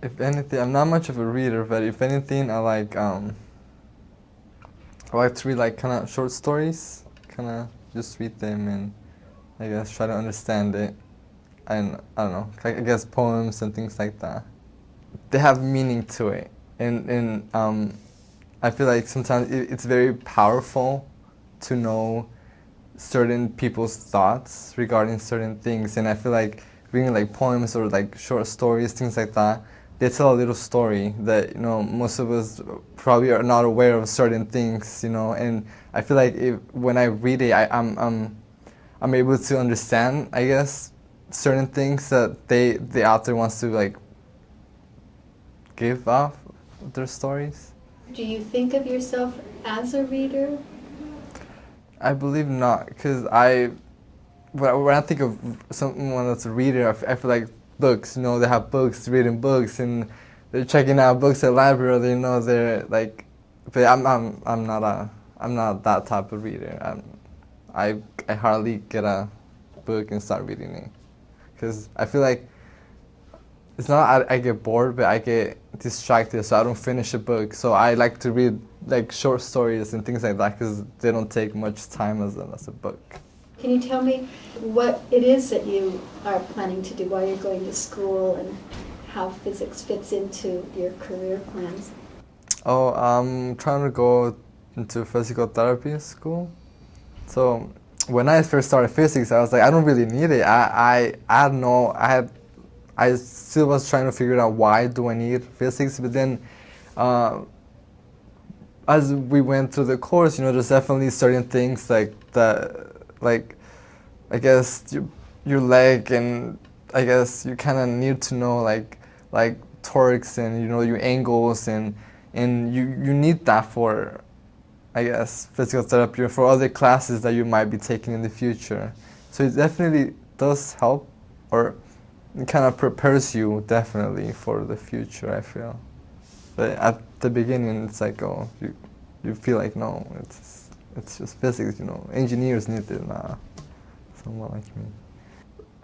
If anything, I'm not much of a reader, but if anything, I like to read like kind of short stories, kind of just read them and I guess try to understand it. And I don't know, I guess poems and things like that. They have meaning to it, and I feel like sometimes it's very powerful to know certain people's thoughts regarding certain things, and I feel like reading like poems or like short stories, things like that, they tell a little story that most of us probably are not aware of certain things, and I feel like when I read it, I'm able to understand, I guess, certain things that the author wants to like give off their stories. Do you think of yourself as a reader? I believe not, because when I think of someone that's a reader, I feel like books. They have books, reading books, and they're checking out books at library. They're like, but I'm not that type of reader. I hardly get a book and start reading it, because I feel like it's not I get bored, but I get distracted, so I don't finish a book. So I like to read like short stories and things like that because they don't take much time as a book. Can you tell me what it is that you are planning to do while you're going to school and how physics fits into your career plans? Oh, I'm trying to go into physical therapy school. So when I first started physics, I was like, I don't really need it. I don't know. I still was trying to figure out why do I need physics, but then as we went through the course, there's definitely certain things like that, like I guess your leg, and I guess you kind of need to know like torques and your angles, and you need that for, I guess, physical therapy or for other classes that you might be taking in the future. So it definitely does help, or it kind of prepares you definitely for the future, I feel. But at the beginning, it's like, oh, you feel like, no, it's just physics, engineers need it, nah, someone like me.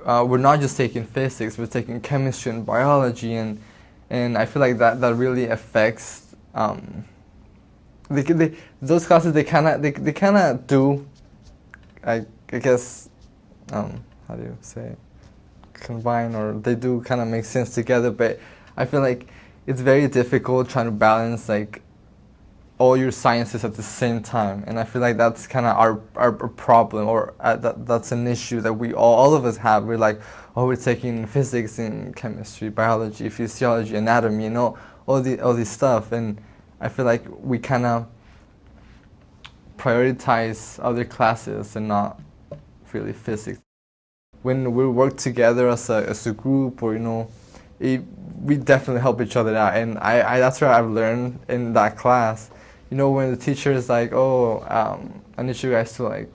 We're not just taking physics, we're taking chemistry and biology, and I feel like that really affects, those classes, they kind of do, I guess, how do you say it? Combine, or they do kind of make sense together, but I feel like it's very difficult trying to balance like all your sciences at the same time, and I feel like that's kind of our problem, or that's an issue that we all of us have. We're like, oh, we're taking physics and chemistry, biology, physiology, anatomy, all this stuff, and I feel like we kind of prioritize other classes and not really physics. When we work together as a group, or we definitely help each other out, and I that's what I've learned in that class. When the teacher is like, oh, I need you guys to like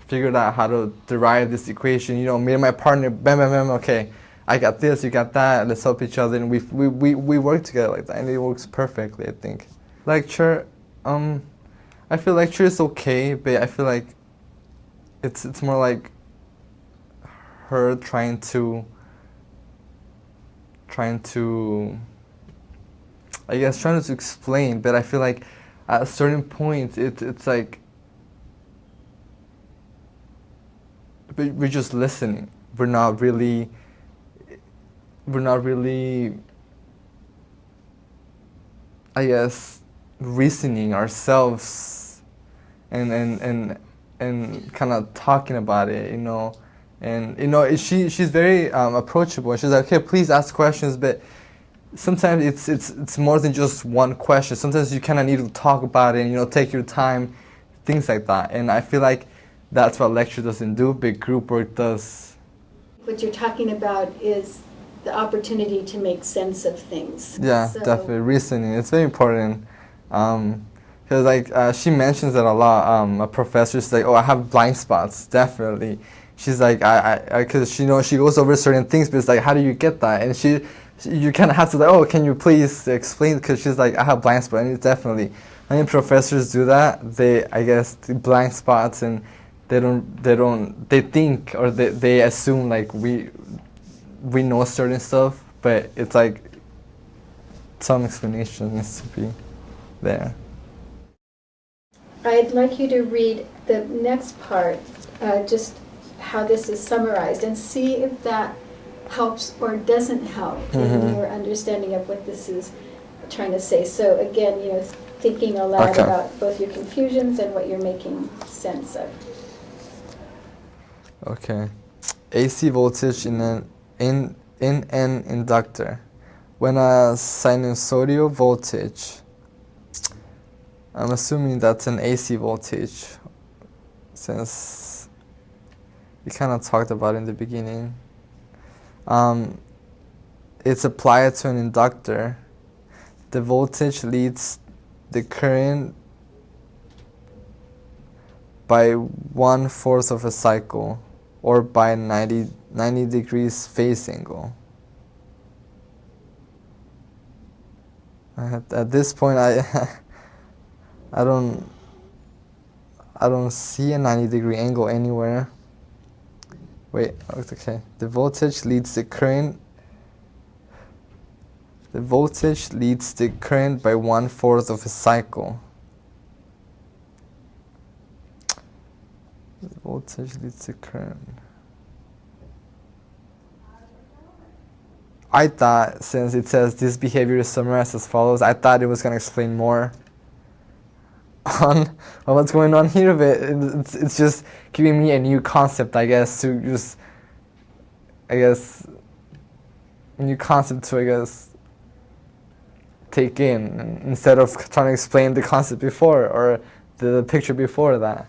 figure out how to derive this equation. Me and my partner, bam, bam, bam. Okay, I got this, you got that. Let's help each other, and we work together like that, and it works perfectly, I think. Lecture, I feel lecture is okay, but I feel like it's more like her trying to I guess trying to explain, but I feel like at a certain point it's like we're just listening. We're not really I guess reasoning ourselves and kind of talking about it, and she's very approachable. She's like, okay, please ask questions, but sometimes it's more than just one question. Sometimes you kind of need to talk about it and take your time, things like that. And I feel like that's what lecture doesn't do, but group work does. What you're talking about is the opportunity to make sense of things. Yeah, So, definitely reasoning. It's very important. Because she mentions it a lot. A professor's like, oh, I have blind spots, definitely. She's like, because she goes over certain things, but it's like, how do you get that? And you kind of have to like, oh, can you please explain? Because she's like, I have blind spots, and it's definitely. I mean, professors do that. I guess, the blind spots, and they think, or they assume like we know certain stuff, but it's like some explanation needs to be there. I'd like you to read the next part, just how this is summarized, and see if that helps or doesn't help in your understanding of what this is trying to say. So again, thinking aloud about both your confusions and what you're making sense of. Okay. AC voltage in an inductor. When a sinusoidal voltage, I'm assuming that's an AC voltage, since we kind of talked about it in the beginning. It's applied to an inductor. The voltage leads the current by 1/4 of a cycle, or by 90 degrees phase angle. At this point, I don't see a 90-degree angle anywhere. Wait, okay. The voltage leads the current by 1/4 of a cycle. The voltage leads the current. I thought, since it says this behavior is summarized as follows, I thought it was going to explain more on what's going on here, but it's just giving me a new concept, I guess, to just, a new concept to, take in, instead of trying to explain the concept before, or the picture before that.